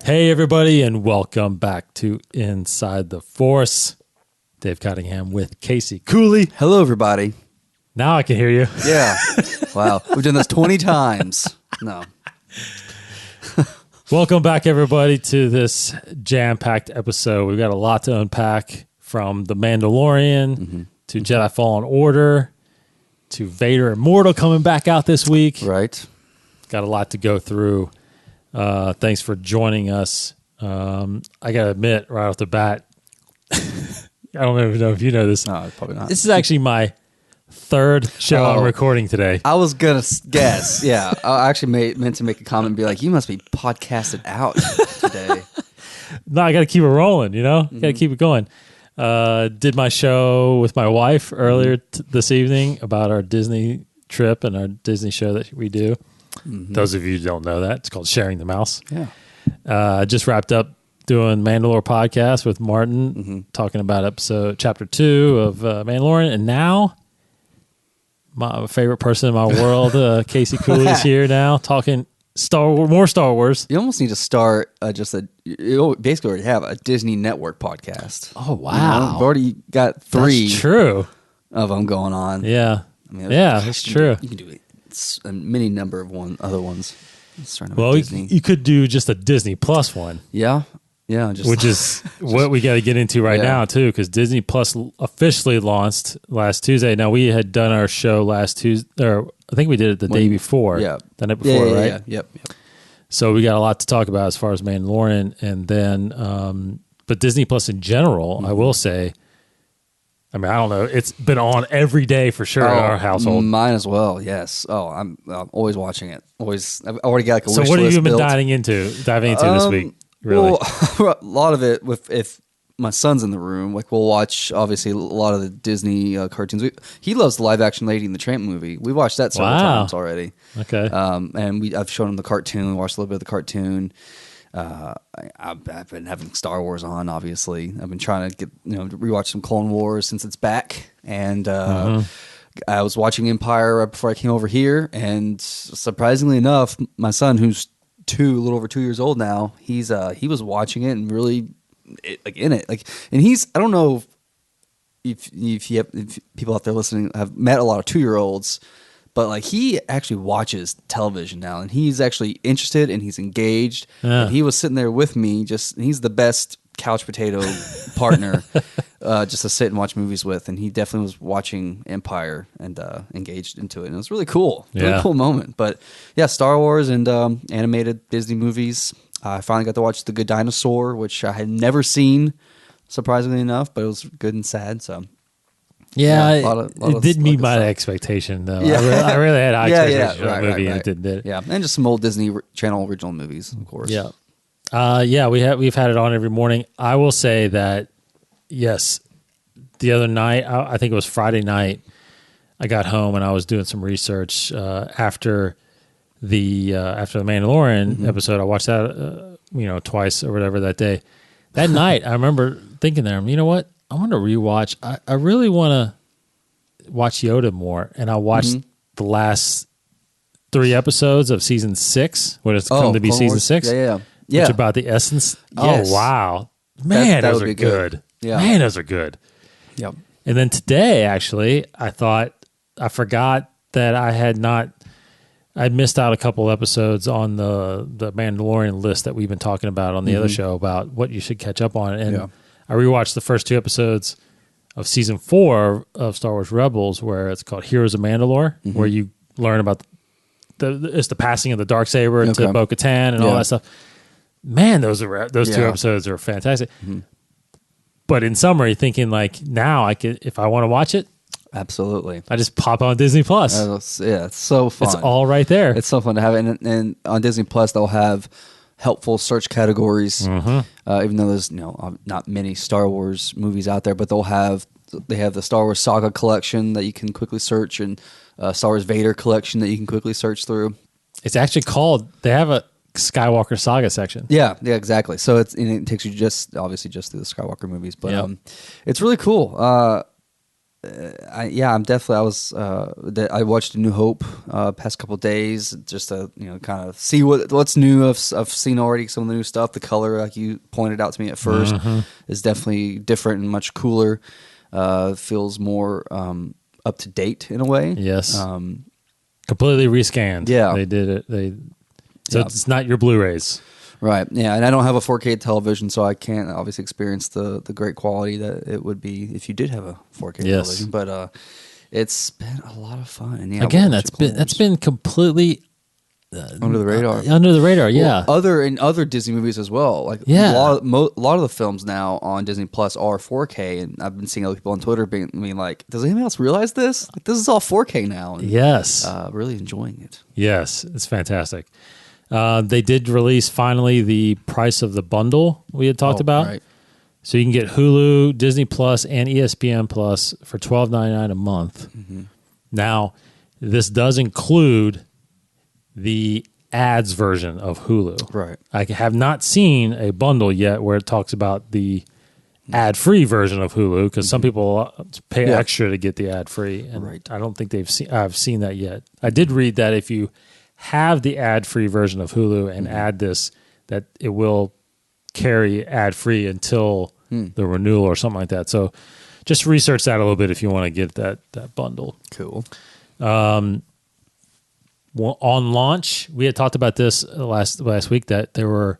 Hey, everybody, and welcome back to Inside the Force. Dave Cottingham with Casey Cooley. Hello, everybody. Now I can hear you. Yeah. Wow. We've done this 20 times. No. Welcome back, everybody, to this jam-packed episode. We've got a lot to unpack, from The Mandalorian to Jedi Fallen Order to Vader Immortal coming back out this week. Right. Got a lot to go through. Thanks for joining us. I got to admit, right off the bat, I don't even know if you know this. No, probably not. This is actually my third show I'm recording today. I was going to guess. Yeah. I actually meant to make a comment and be like, you must be podcasted out today. No, I got to keep it rolling, you know? Got to keep it going. Did my show with my wife earlier this evening about our Disney trip and our Disney show that we do. Those of you who don't know that, it's called Sharing the Mouse. Yeah. Just wrapped up doing Mandalore podcast with Martin, talking about chapter 2 of Mandalorian. And now, my favorite person in my world, Casey Cooley, is here now, talking more Star Wars. You almost need to start you basically already have a Disney Network podcast. Oh, wow. You know, we've already got 3 That's true. of them going on. Yeah. I mean, That's true. You can do a many number of other ones. Well, you could do just a Disney Plus one. Yeah. Yeah. Which is what we got to get into now, too, because Disney Plus officially launched last Tuesday. Now, we had done our show last Tuesday, or I think we did it the day before. Yeah. The night before, right? Yeah. Yep. So we got a lot to talk about as far as Mandalorian. And then, but Disney Plus in general, I will say, I mean, I don't know. It's been on every day for sure in our household. Mine as well, yes. Oh, I'm always watching it. Always. I've already got like a wish list. So what have you been built. diving into this week? Really? Well, a lot of it, if my son's in the room, like we'll watch, obviously, a lot of the Disney cartoons. He loves the live-action Lady and the Tramp movie. We watched that several times already. Okay. And I've shown him the cartoon. We watched a little bit of the cartoon. I've been having Star Wars on, obviously. I've been trying to get rewatch some Clone Wars since it's back, and I was watching Empire right before I came over here, and surprisingly enough, my son, who's a little over 2 years old now, he was watching it and really in it, and I don't know if people out there listening have met a lot of 2-year-olds. But he actually watches television now, and he's actually interested and he's engaged. Yeah. And he was sitting there with me. He's the best couch potato partner, just to sit and watch movies with. And he definitely was watching Empire and engaged into it. And it was really cool, really cool moment. But yeah, Star Wars and animated Disney movies. I finally got to watch The Good Dinosaur, which I had never seen, surprisingly enough, but it was good and sad. So. Yeah, it did meet my expectation, though. Yeah. I really had high expectations for that movie, and it did. Yeah, and just some old Disney Channel original movies, of course. Yeah. We've had it on every morning. I will say that, yes, the other night, I think it was Friday night, I got home and I was doing some research after the Mandalorian episode. I watched that, twice or whatever that day. That night, I remember thinking there, you know what? I want to rewatch. I really want to watch Yoda more, and I watched the last 3 episodes of season 6, what it's come to be season 6. Yeah. Which about the essence. Yes. Oh wow, man, that those are good. Yeah, man, those are good. Yep. And then today, actually, I forgot that I missed out a couple episodes on the Mandalorian list that we've been talking about on the other show about what you should catch up on, and. I rewatched the first 2 episodes of season 4 of Star Wars Rebels, where it's called Heroes of Mandalore, where you learn about the passing of the Darksaber to Bo-Katan and all that stuff. Man, those 2 episodes are fantastic. But in summary, thinking now if I want to watch it, absolutely, I just pop on Disney Plus. It's so fun. It's all right there. It's so fun to have it, and on Disney Plus they'll have helpful search categories, even though there's not many Star Wars movies out there, but they have the Star Wars Saga collection that you can quickly search, and Star Wars Vader collection that you can quickly search through. It's actually they have a Skywalker Saga section. Yeah, exactly. So it takes you just through the Skywalker movies, but it's really cool. I'm definitely. I watched A New Hope past couple of days just to kind of see what's new. I've seen already some of the new stuff. The color, like you pointed out to me at first, is definitely different and much cooler. Feels more up to date in a way. Yes, completely rescanned. Yeah, they did it. So it's not your Blu-rays. Right. Yeah, and I don't have a 4K television, so I can't obviously experience the great quality that it would be if you did have a 4K television. But it's been a lot of fun. Yeah, again, that's been completely under the radar. Under the radar, yeah. Other Disney movies as well. Like a lot of the films now on Disney Plus are 4K, and I've been seeing other people on Twitter being like, "Does anyone else realize this? Like, this is all 4K now." And, yes, really enjoying it. Yes, it's fantastic. They did release finally the price of the bundle we had talked about. Right. So you can get Hulu, Disney Plus, and ESPN Plus for $12.99 a month. Mm-hmm. Now, this does include the ads version of Hulu. Right. I have not seen a bundle yet where it talks about the ad-free version of Hulu because some people pay extra to get the ad-free, and I don't think I've seen that yet. I did read that if you have the ad-free version of Hulu and add this, that it will carry ad-free until the renewal or something like that. So just research that a little bit if you want to get that bundle. Cool. Well, on launch, we had talked about this last week that there were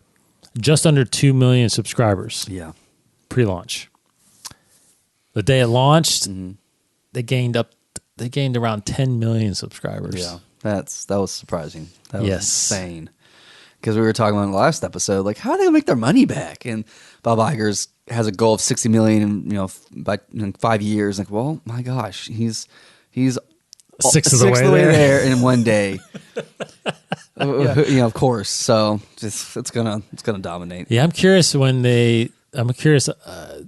just under 2 million subscribers. Yeah. Pre-launch. The day it launched, they gained around 10 million subscribers. Yeah. That was surprising. That was insane. Because we were talking about in the last episode, like, how are they going to make their money back? And Bob Iger has a goal of 60 million, by 5 years. Like, well, my gosh, he's sixth of the way there in one day. Of course. So it's gonna dominate. Yeah, I'm curious to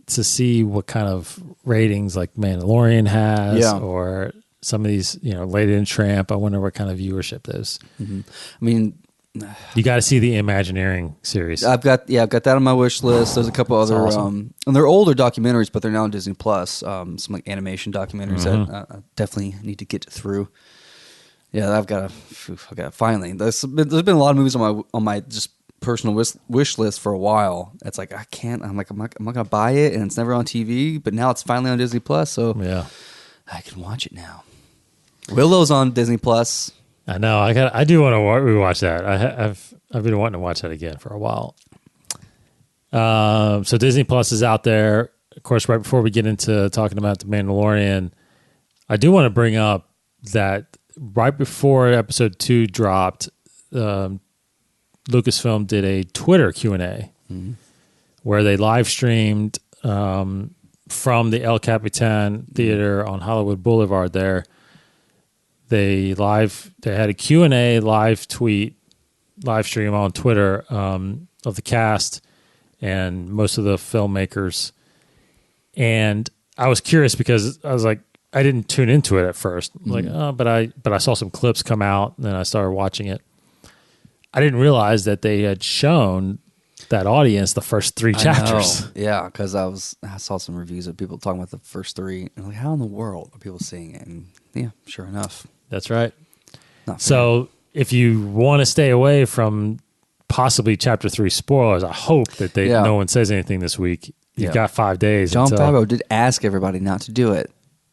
see what kind of ratings like Mandalorian has, or some of these, Lady and Tramp. I wonder what kind of viewership those. Mm-hmm. I mean, you got to see the Imagineering series. I've got that on my wish list. There's a couple other, awesome. And they're older documentaries, but they're now on Disney Plus. Some like animation documentaries that I definitely need to get through. Yeah, I've got to finally. There's been a lot of movies on my just personal wish list for a while. It's like I can't. I'm not gonna buy it, and it's never on TV. But now it's finally on Disney Plus, so yeah, I can watch it now. Willow's on Disney Plus. I know. I do want to rewatch that. I've been wanting to watch that again for a while. So Disney Plus is out there. Of course, right before we get into talking about The Mandalorian, I do want to bring up that right before episode 2 dropped, Lucasfilm did a Twitter Q&A where they live streamed from the El Capitan Theater on Hollywood Boulevard there. They had a Q&A live stream on Twitter of the cast and most of the filmmakers. And I was curious because I was like, I didn't tune into it at first. Like, but I saw some clips come out and then I started watching it. I didn't realize that they had shown that audience the first 3 chapters. Yeah, because I saw some reviews of people talking about the first 3. And like, how in the world are people seeing it? And yeah, sure enough. That's right. So if you want to stay away from possibly chapter 3 spoilers, I hope that no one says anything this week. You've got 5 days. John Favreau did ask everybody not to do it.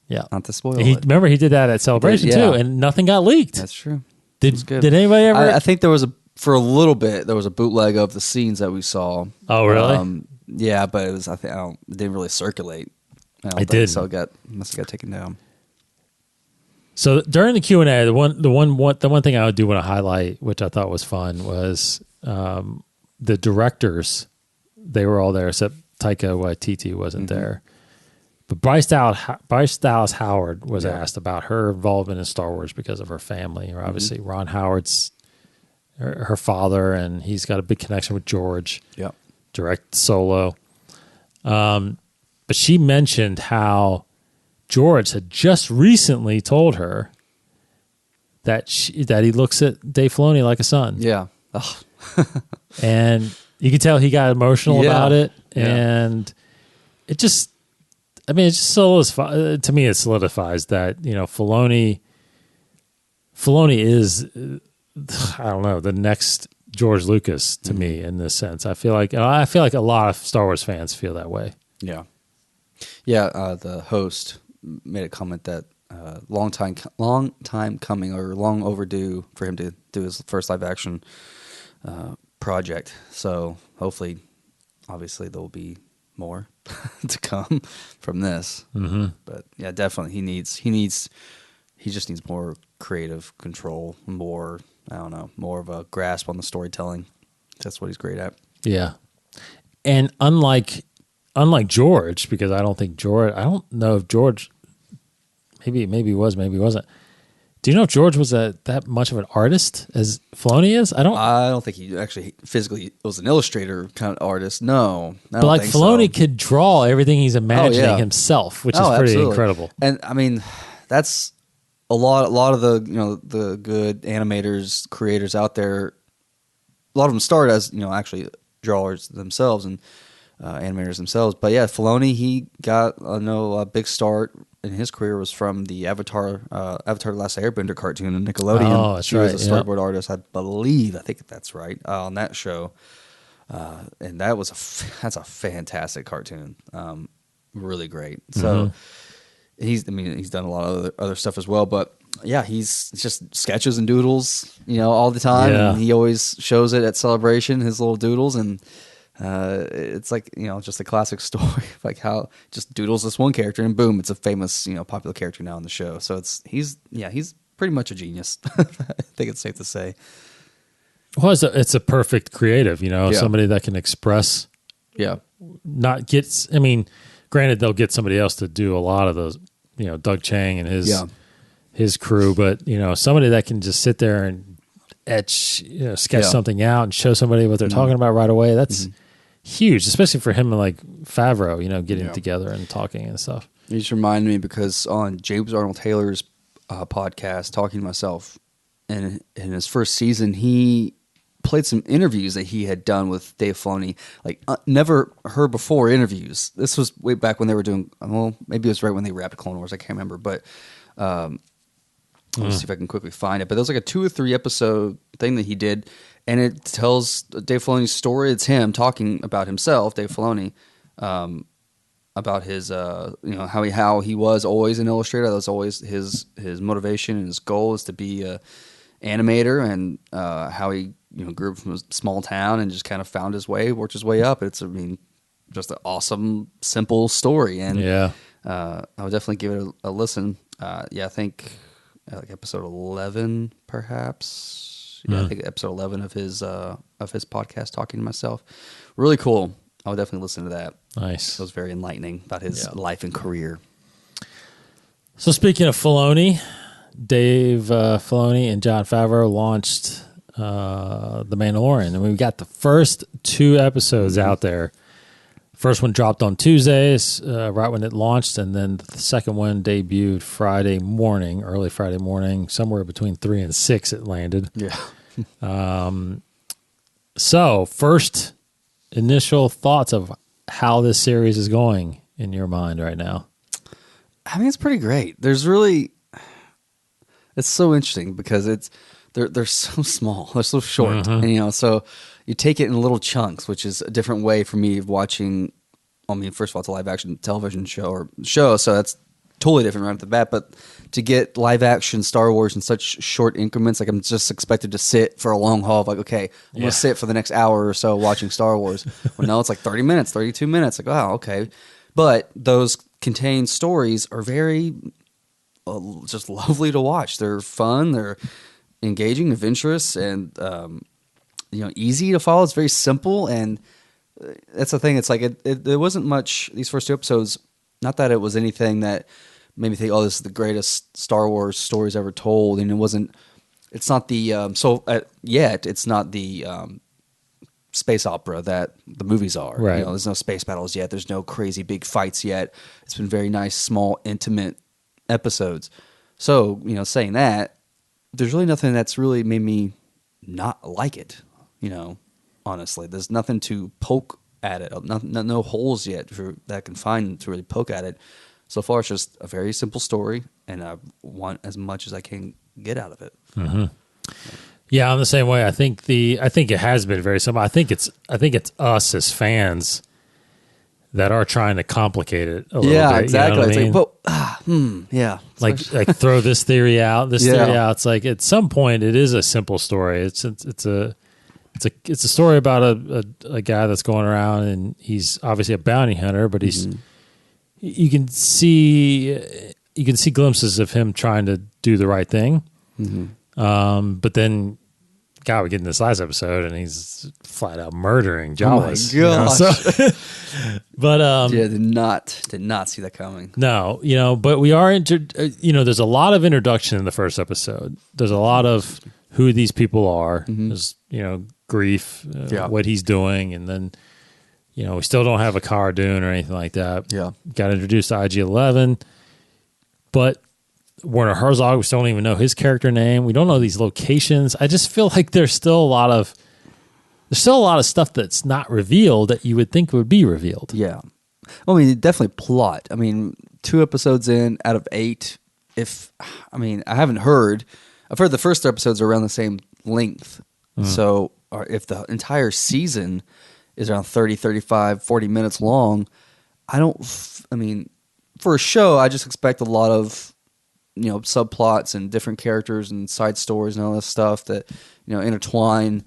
Yeah. Not to spoil it. Remember, he did that at Celebration too, and nothing got leaked. That's true. Did anybody ever? I think there was for a little bit, there was a bootleg of the scenes that we saw. Oh, really? Yeah, but it was, it didn't really circulate. It did. So must have got taken down. So during the Q&A, the one thing I do want to highlight, which I thought was fun, was the directors. They were all there except Taika Waititi wasn't there. But Bryce Dallas Howard was asked about her involvement in Star Wars because of her family. Or obviously, Ron Howard's her father, and he's got a big connection with George. Yeah, direct Solo. But she mentioned how George had just recently told her that he looks at Dave Filoni like a son. Yeah. And you could tell he got emotional about it. And it just, I mean, it just solidifies, to me, it solidifies that, Filoni is, I don't know, the next George Lucas to me in this sense. I feel like a lot of Star Wars fans feel that way. Yeah. Yeah. The host made a comment that long time coming, or long overdue for him to do his first live action project. So hopefully, obviously, there will be more to come from this. Mm-hmm. But yeah, definitely, he just needs more creative control, more, I don't know, more of a grasp on the storytelling. That's what he's great at. Yeah, and unlike George, because I don't know if George, maybe he was, maybe he wasn't. Do you know if George was that much of an artist as Filoni is? I don't think he actually physically was an illustrator kind of artist. No, but like Filoni could draw everything he's imagining himself, which is pretty absolutely incredible. And I mean, that's a lot of the the good animators, creators out there. A lot of them started as actually drawers themselves and animators themselves. But yeah, Filoni, he got a big start in his career was from the Avatar The Last Airbender cartoon on Nickelodeon. Oh, that's right. He was a storyboard artist, I think that's right, on that show. And that's a fantastic cartoon. Really great. So he's done a lot of other stuff as well, but yeah, he's just sketches and doodles, all the time. Yeah. And he always shows it at Celebration, his little doodles, and it's like, just a classic story, like how just doodles this one character and boom, it's a famous, popular character now in the show. So he's pretty much a genius. I think it's safe to say. Well, it's a perfect creative, somebody that can express. Yeah. Granted, they'll get somebody else to do a lot of those, Doug Chang and his crew, but somebody that can just sit there and sketch something out and show somebody what they're talking about right away. That's huge, especially for him and like Favreau, getting together and talking and stuff. You just reminded me because on James Arnold Taylor's podcast, Talking to Myself, and in his first season, he played some interviews that he had done with Dave Filoni, like never heard before interviews. This was way back when they were doing, maybe it was right when they wrapped Clone Wars, I can't remember, but let me see if I can quickly find it. But there was like a 2 or 3 episode thing that he did, and it tells Dave Filoni's story. It's him talking about himself, Dave Filoni, about his, how he was always an illustrator. That was always his motivation and his goal is to be a animator, and how he grew up from a small town and just kind of found his way, worked his way up. It's just an awesome, simple story, and I would definitely give it a listen. I think like episode 11, perhaps. Yeah, I think episode 11 of his podcast, Talking to Myself. Really cool. I would definitely listen to that. Nice. It was very enlightening about his life and career. So speaking of Filoni, Dave Filoni and Jon Favreau launched The Mandalorian, and we got the first 2 episodes out there. First one dropped on Tuesdays, right when it launched, and then the second one debuted Friday morning, early Friday morning, somewhere between 3 and 6 it landed. Yeah. So first initial thoughts of how this series is going in your mind right now. I mean, it's pretty great. It's so interesting because they're so small, they're so short, and so you take it in little chunks, which is a different way for me of watching. I mean, first of all, it's a live action television show, so that's totally different right off the bat. But to get live action Star Wars in such short increments, like I'm just expected to sit for a long haul. Like, okay, I'm gonna sit for the next hour or so watching Star Wars. Well, no, it's like 30 minutes, 32 minutes. Like, wow, okay. But those contained stories are very just lovely to watch. They're fun. They're engaging, adventurous, and easy to follow. It's very simple, and that's the thing. It's like there wasn't much these first 2 episodes. Not that it was anything that made me think, "Oh, this is the greatest Star Wars stories ever told." And it wasn't. It's not the yet. It's not the space opera that the movies are. Right. There's no space battles yet. There's no crazy big fights yet. It's been very nice, small, intimate episodes. So saying that, there's really nothing that's really made me not like it. Honestly, there's nothing to poke at it. No holes yet that I can find to really poke at it. So far, it's just a very simple story, and I want as much as I can get out of it. Mm-hmm. Yeah, I'm the same way. I think it has been very simple. I think it's us as fans that are trying to complicate it a little bit. Yeah, exactly. You know what It's I mean? like, yeah. Like throw this theory out, theory out. It's like at some point it is a simple story. It's a story about a guy that's going around, and he's obviously a bounty hunter, but he's you can see glimpses of him trying to do the right thing. But then, God, we get in this last episode, and he's flat out murdering Jawas. Oh my gosh! But did not see that coming. No, but we are there's a lot of introduction in the first episode. There's a lot of who these people are. There's Grief, what he's doing, and then we still don't have a Cara Dune or anything like that. Yeah, got introduced to IG-11, but Werner Herzog, we still don't even know his character name. We don't know these locations. I just feel like there's still a lot of stuff that's not revealed that you would think would be revealed. Yeah. Well, I mean, definitely plot. I mean, 2 episodes in out of 8. I've heard the first 3 episodes are around the same length. So if the entire season is around 30, 35, 40 minutes long, for a show, I just expect a lot of subplots and different characters and side stories and all this stuff that intertwine.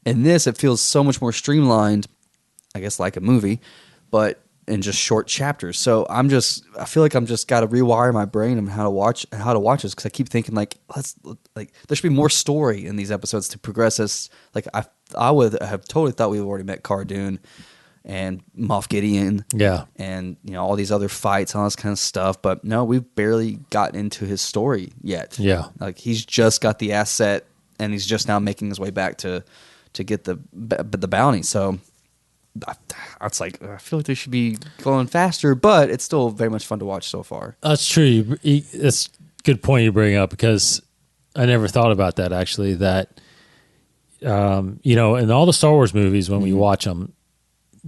In this, it feels so much more streamlined, I guess, like a movie, but in just short chapters. So I feel like I'm just got to rewire my brain on how to watch this, because I keep thinking there should be more story in these episodes to progress us. Like I would have totally thought we've already met Cara Dune and Moff Gideon, and all these other fights and all this kind of stuff. But no, we've barely gotten into his story yet. Yeah, like he's just got the asset, and he's just now making his way back to get the bounty. So it's like I feel like they should be going faster, but it's still very much fun to watch so far. That's true. It's a good point you bring up, because I never thought about that actually. That in all the Star Wars movies, when we watch them,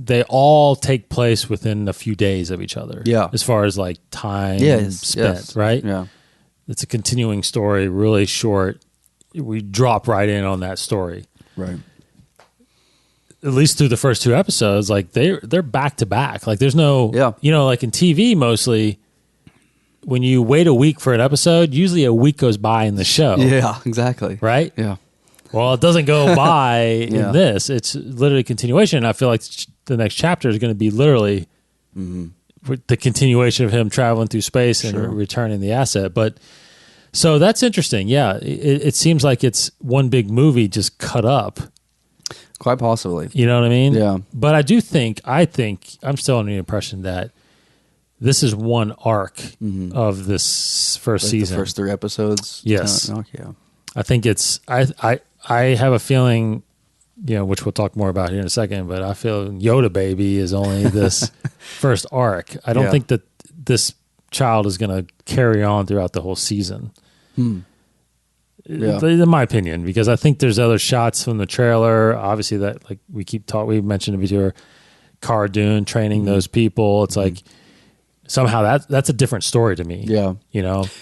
they all take place within a few days of each other. Yeah. As far as like time spent, right? Yeah. It's a continuing story, really short. We drop right in on that story. Right. At least through the first 2 episodes, like they're back to back. Like there's no, like in TV mostly, when you wait a week for an episode, usually a week goes by in the show. Yeah, exactly. Right? Yeah. Well, it doesn't go by in this. It's literally continuation. I feel like the next chapter is going to be literally the continuation of him traveling through space and returning the asset. But so that's interesting. Yeah, it seems like it's one big movie just cut up. Quite possibly. You know what I mean? Yeah. But I think I'm still under the impression that this is one arc of this first season. The first 3 episodes? Yes. Yeah. I think it's, I have a feeling, which we'll talk more about here in a second, but I feel Yoda Baby is only this first arc. I don't think that this child is going to carry on throughout the whole season. Yeah. In my opinion, because I think there's other shots from the trailer, obviously, that like we mentioned it before, Cara Dune training those people. It's like somehow that's a different story to me. Yeah.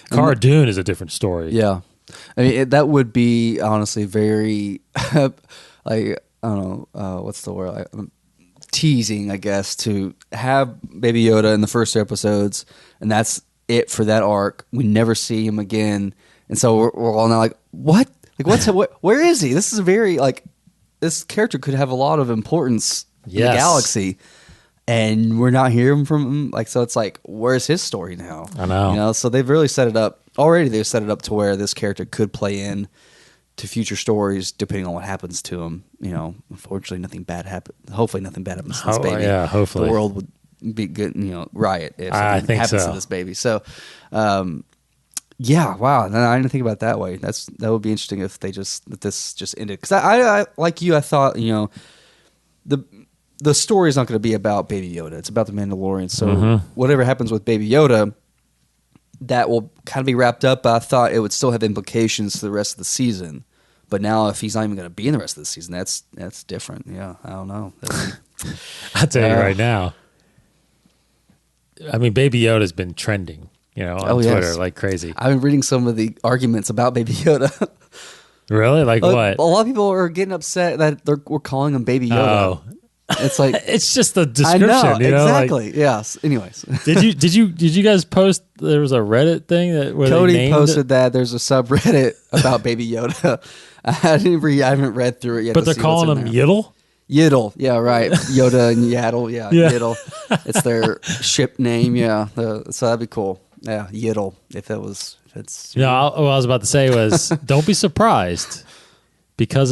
Cara Dune is a different story. Yeah. I mean, that would be honestly very, like, I don't know, what's the word? Teasing, I guess, to have Baby Yoda in the first 2 episodes, and that's it for that arc. We never see him again. And so we're all now like, what? Like, where is he? This is very, like, this character could have a lot of importance in the galaxy, and we're not hearing from him. Like, so it's like, where's his story now? I know. So they've really set it up. Already they've set it up to where this character could play in to future stories depending on what happens to him. Unfortunately, nothing bad happens. Hopefully nothing bad happens to this baby. Yeah, hopefully. The world would be good, riot if something happens to this baby. So, yeah, wow. I didn't think about it that way. That would be interesting if this just ended. Because I like you, I thought, the story is not going to be about Baby Yoda. It's about the Mandalorian. So whatever happens with Baby Yoda, that will kind of be wrapped up. But I thought it would still have implications to the rest of the season. But now, if he's not even going to be in the rest of the season, that's different. Yeah, I don't know. I'll tell you right now. I mean, Baby Yoda's been trending, on Twitter like crazy. I've been reading some of the arguments about Baby Yoda. Really? Like what? A lot of people are getting upset that we're calling him Baby Yoda. Oh. It's like it's just a description. I know, exactly. Like, yes. Anyways, did you guys post? There was a Reddit thing where Cody posted that there's a subreddit about Baby Yoda. I haven't read through it yet. But they're calling him Yiddle. Yiddle, yeah, right. Yoda and Yaddle, yeah. Yiddle. It's their ship name, yeah. So that'd be cool. Yeah, Yiddle. If it's. What I was about to say was, don't be surprised. Because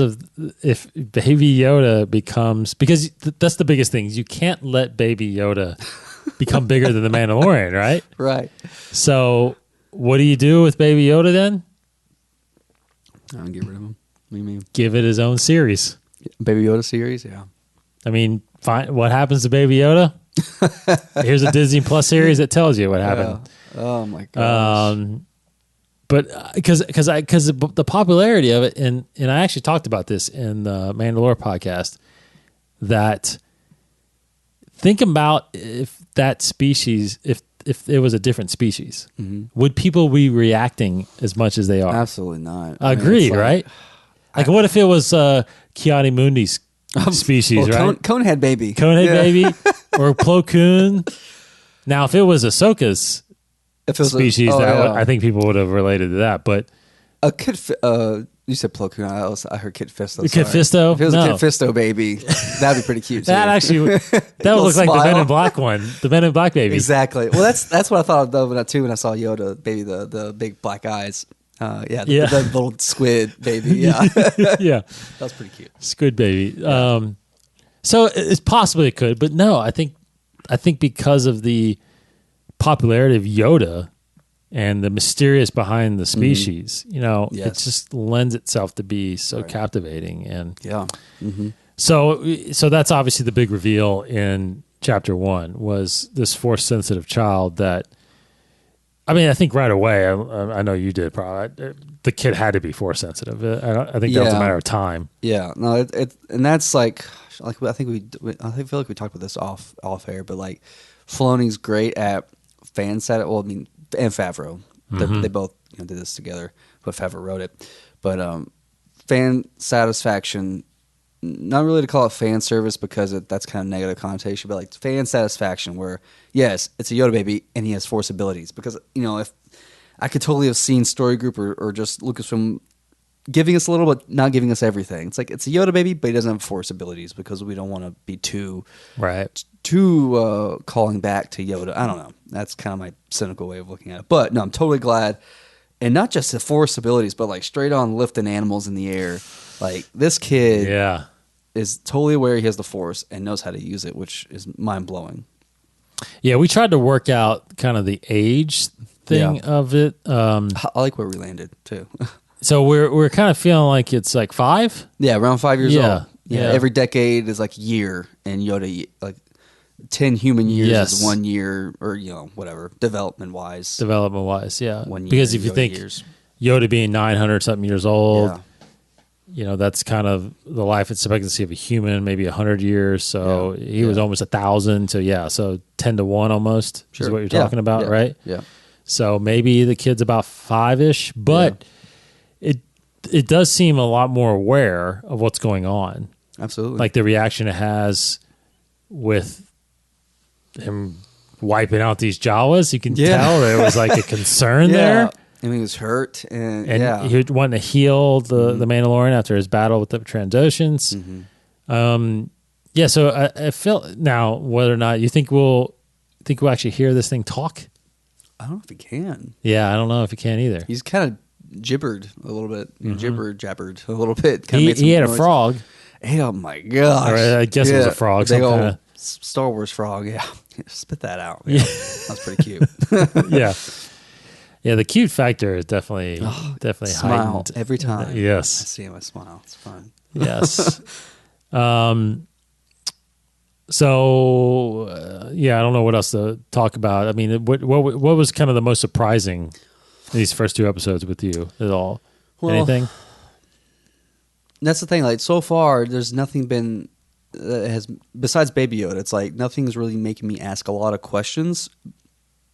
if Baby Yoda because that's the biggest thing. You can't let Baby Yoda become bigger than the Mandalorian, right? Right. So what do you do with Baby Yoda then? I'll get rid of him. What do you mean? Give it his own series. Baby Yoda series, yeah. I mean, what happens to Baby Yoda? Here's a Disney Plus series that tells you what happened. Yeah. Oh my gosh. But because the popularity of it, and I actually talked about this in the Mandalorian podcast, that think about if that species, if it was a different species, would people be reacting as much as they are? Absolutely not. Agreed, right? Like, what if it was Kiani Mundi's species, right? Conehead baby. Conehead baby, or Plo Koon. Now, if it was Ahsoka's species, I think people would have related to that. But you said Plo Koon. I heard Kit Fisto. Kit Fisto? If it was a Kit Fisto baby, that'd be pretty cute too. That actually that would look like the Men in Black one, the Men in Black baby. Exactly. Well, that's what I thought of that too when I saw Yoda baby, the big black eyes. The little squid baby. Yeah, yeah, that was pretty cute. Squid baby. Yeah. So it's possibly it could, but no, I think because of the popularity of Yoda and the mysterious behind the species, it just lends itself to be so captivating. And so that's obviously the big reveal in Chapter 1 was this Force sensitive child that, I mean, I think right away, I know you did probably, the kid had to be Force sensitive. I think that was a matter of time. Yeah, no, and that's like I feel like we talked about this off air, but like Filoni's great at fan sat. Well, I mean, and Favreau, they both did this together, but Favreau wrote it. But fan satisfaction, not really to call it fan service because that's kind of negative connotation, but like fan satisfaction, where yes, it's a Yoda baby and he has Force abilities. Because if I could totally have seen Story Group or just Lucasfilm giving us a little, but not giving us everything. It's like it's a Yoda baby, but he doesn't have Force abilities because we don't want to be too calling back to Yoda. I don't know. That's kind of my cynical way of looking at it. But no, I'm totally glad. And not just the Force abilities, but like straight on lifting animals in the air. Like this kid is totally aware he has the Force and knows how to use it, which is mind blowing. Yeah, we tried to work out kind of the age thing of it. I like where we landed too. So we're kind of feeling like it's like 5? Yeah, around 5 years old. Yeah. Every decade is like a year, and Yoda, like 10 human years is 1 year, or whatever, development wise, yeah. 1 year, because if you Yoda think years. Yoda being 900 something years old, that's kind of the life expectancy of a human, maybe 100 years. So he was almost 1,000. So 10 to 1 almost is what you're talking about, right? Yeah. So maybe the kid's about 5-ish, but it does seem a lot more aware of what's going on. Absolutely. Like the reaction it has with him wiping out these Jawas, you can tell there was like a concern there. And he was hurt, and he wanted to heal the Mandalorian after his battle with the Trandoshans. So I felt now whether or not you think we'll actually hear this thing talk. I don't know if he can. Yeah, I don't know if he can either. He's kind of gibbered a little bit, jabbered a little bit. He had a frog. Oh my gosh! Or I guess it was a frog. Big old Star Wars frog. Yeah, spit that out. Yeah, that's pretty cute. Yeah. The cute factor is definitely smile heightened every time. Yes, I see him. I smile. It's fun. Yes. So I don't know what else to talk about. I mean, what was kind of the most surprising in these first 2 episodes with you at all? Anything? That's the thing. Like so far, there's nothing been has, besides Baby Yoda, it's like nothing's really making me ask a lot of questions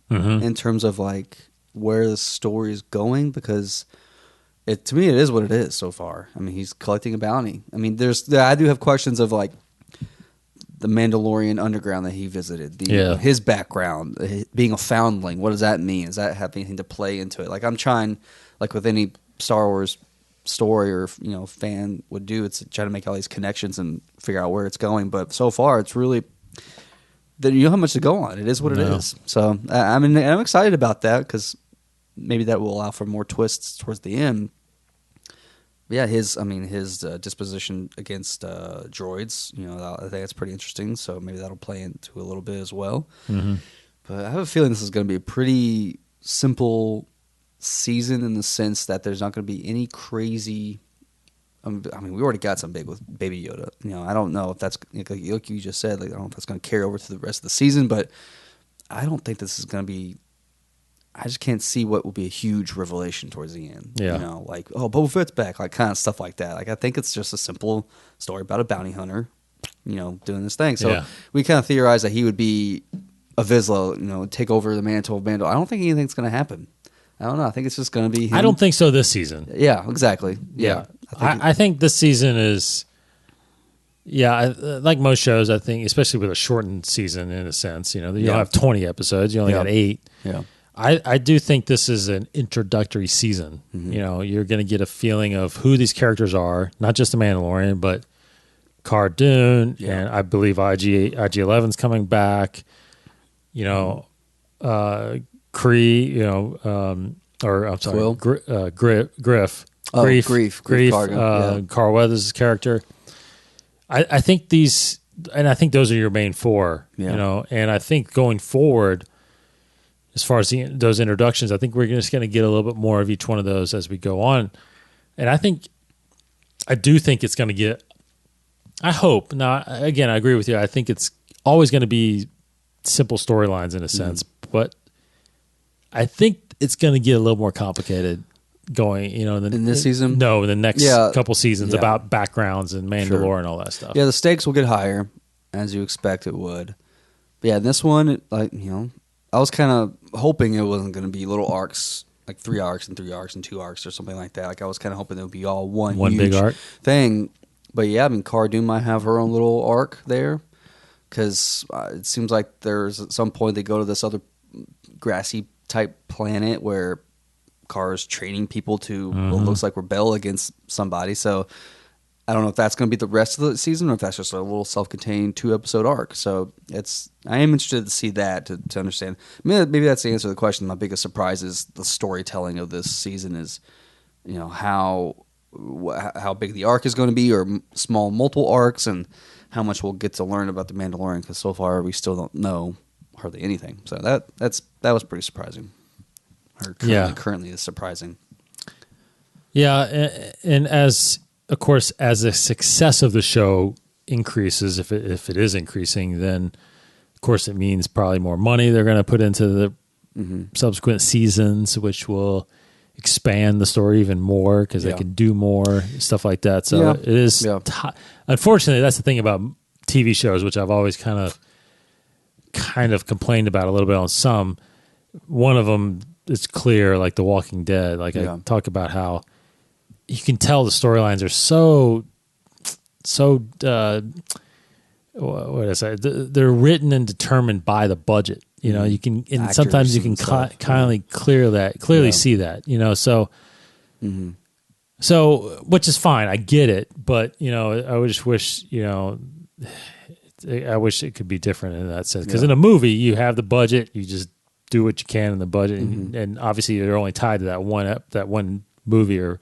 in terms of like where the story is going, because to me it is what it is so far. I mean, he's collecting a bounty. I mean, I do have questions of like the Mandalorian underground that he visited, his background, being a foundling. What does that mean? Does that have anything to play into it? Like I'm trying, like with any Star Wars story or fan would do, it's try to make all these connections and figure out where it's going. But so far, it's really that you know how much to go on. It is what it is. So I'm excited about that, because maybe that will allow for more twists towards the end. But yeah, his disposition against droids, I think that's pretty interesting. So maybe that'll play into a little bit as well. Mm-hmm. But I have a feeling this is going to be a pretty simple season in the sense that there's not going to be any crazy. I mean, we already got some big with Baby Yoda. I don't know if that's like you just said. Like, I don't know if that's going to carry over to the rest of the season, but I don't think this is going to be. I just can't see what will be a huge revelation towards the end. Yeah. Like, oh, Boba Fett's back, like kind of stuff like that. Like, I think it's just a simple story about a bounty hunter, doing this thing. So we kind of theorized that he would be a Vizsla, take over the mantle of Mandalore. I don't think anything's going to happen. I don't know. I think it's just going to be him. I don't think so this season. Yeah, exactly. Yeah. I think this season is, like most shows, I think, especially with a shortened season in a sense, you don't have 20 episodes. You only got 8. Yeah. I do think this is an introductory season. Mm-hmm. You're going to get a feeling of who these characters are, not just the Mandalorian, but Cara Dune, and I believe IG-11's coming back. Caree, or I'm sorry, Quill? Griff. Grief Carl Weathers' character. I think these, and I think those are your main 4. And I think going forward, as far as those introductions, I think we're just going to get a little bit more of each one of those as we go on. And I do think it's going to get, I hope, now, again, I agree with you. I think it's always going to be simple storylines in a sense, but I think it's going to get a little more complicated going, in this season? No, in the next couple seasons about backgrounds and Mandalore and all that stuff. Yeah, the stakes will get higher, as you expect it would. But yeah, this one, I was kind of hoping it wasn't going to be little arcs, like 3 arcs and 3 arcs and 2 arcs or something like that. Like I was kind of hoping it would be all one huge big arc thing. But yeah, I mean, Cara Dune might have her own little arc there, because it seems like there's at some point they go to this other grassy type planet where Cara's training people to what looks like rebel against somebody. So I don't know if that's going to be the rest of the season or if that's just a little self-contained 2-episode arc. So I am interested to see that to understand. Maybe that's the answer to the question. My biggest surprise is the storytelling of this season is, how big the arc is going to be, or small multiple arcs, and how much we'll get to learn about the Mandalorian, because so far we still don't know hardly anything. So that was pretty surprising. Currently is surprising. Yeah, and as of course, as the success of the show increases, if it is increasing, then of course it means probably more money they're going to put into the subsequent seasons, which will expand the story even more because they can do more stuff like that. So it is. Yeah. Unfortunately, that's the thing about TV shows, which I've always kind of complained about a little bit on some. One of them is clear, like The Walking Dead. Like I talk about how you can tell the storylines are so what I say, they're written and determined by the budget. You can, and actors sometimes you can clearly see that. So which is fine. I get it, but I would just wish I wish it could be different in that sense. Because in a movie, you have the budget, you just do what you can in the budget, and obviously you're only tied to that one movie or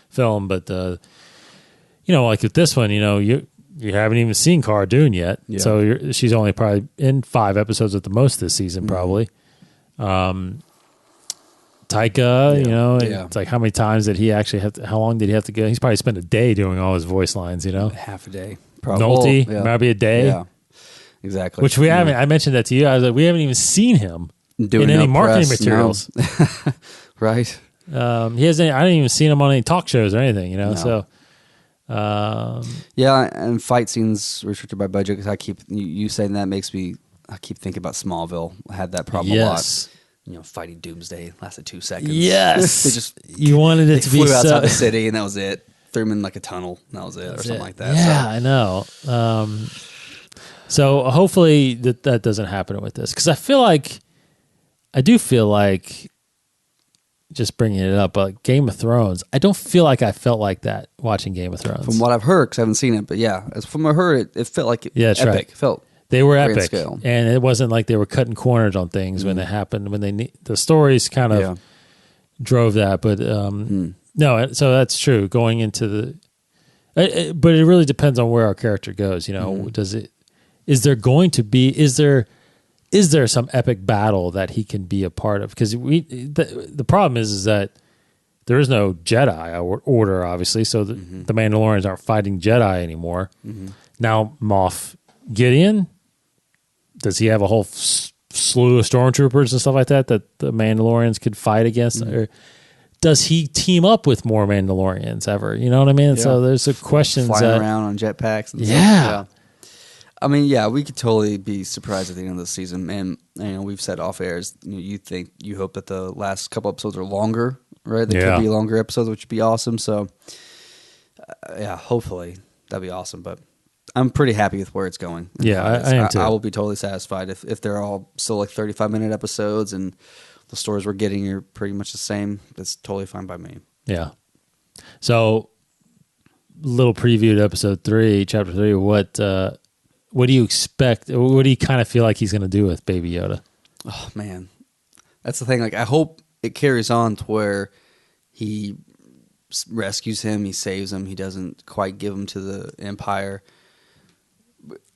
film. But like with this one, you haven't even seen Cara Dune yet, so she's only probably in 5 episodes at the most this season, probably. Taika, it's like how many times did he actually have to? How long did he have to go? He's probably spent a day doing all his voice lines. Half a day, probably. Nolte, maybe a day. Yeah, exactly. Which we haven't. I mentioned that to you. I was like, we haven't even seen him doing in any marketing materials, right? He hasn't. I haven't even seen him on any talk shows or anything. So Yeah, and fight scenes restricted by budget. Because I keep you saying that makes me. I keep thinking about Smallville. I had that problem a lot. Fighting Doomsday lasted 2 seconds. Yes, they just you wanted it to be flew outside the city, and that was it. Threw him in like a tunnel, and that was it, or something like that. Yeah, so. I know. So hopefully that doesn't happen with this, because I do feel like, just bringing it up, Game of Thrones, I don't feel like I felt like that watching Game of Thrones. From what I've heard, because I haven't seen it, but yeah, from what I heard, it felt like epic. Right. It felt they were epic, scale. And it wasn't like they were cutting corners on things when they happened. When the stories kind of drove that, but no, so that's true. Going into but it really depends on where our character goes. Is there some epic battle that he can be a part of? Because the problem is that there is no Jedi order, obviously, so the Mandalorians aren't fighting Jedi anymore. Now, Moff Gideon, does he have a whole slew of stormtroopers and stuff like that the Mandalorians could fight against? Or does he team up with more Mandalorians ever? You know what I mean? Yeah. So there's a question. Flying around on jetpacks and stuff. Yeah. I mean, we could totally be surprised at the end of the season. And we've said off airs, you hope that the last couple episodes are longer, right? They could be longer episodes, which would be awesome. So, hopefully that'd be awesome. But I'm pretty happy with where it's going. Yeah, I am too. I will be totally satisfied if they're all still like 35-minute episodes and the stories we're getting are pretty much the same. That's totally fine by me. Yeah. So, little preview to episode 3, chapter 3. What do you expect? What do you kind of feel like he's going to do with Baby Yoda? Oh man, that's the thing. Like, I hope it carries on to where he rescues him, he saves him. He doesn't quite give him to the Empire.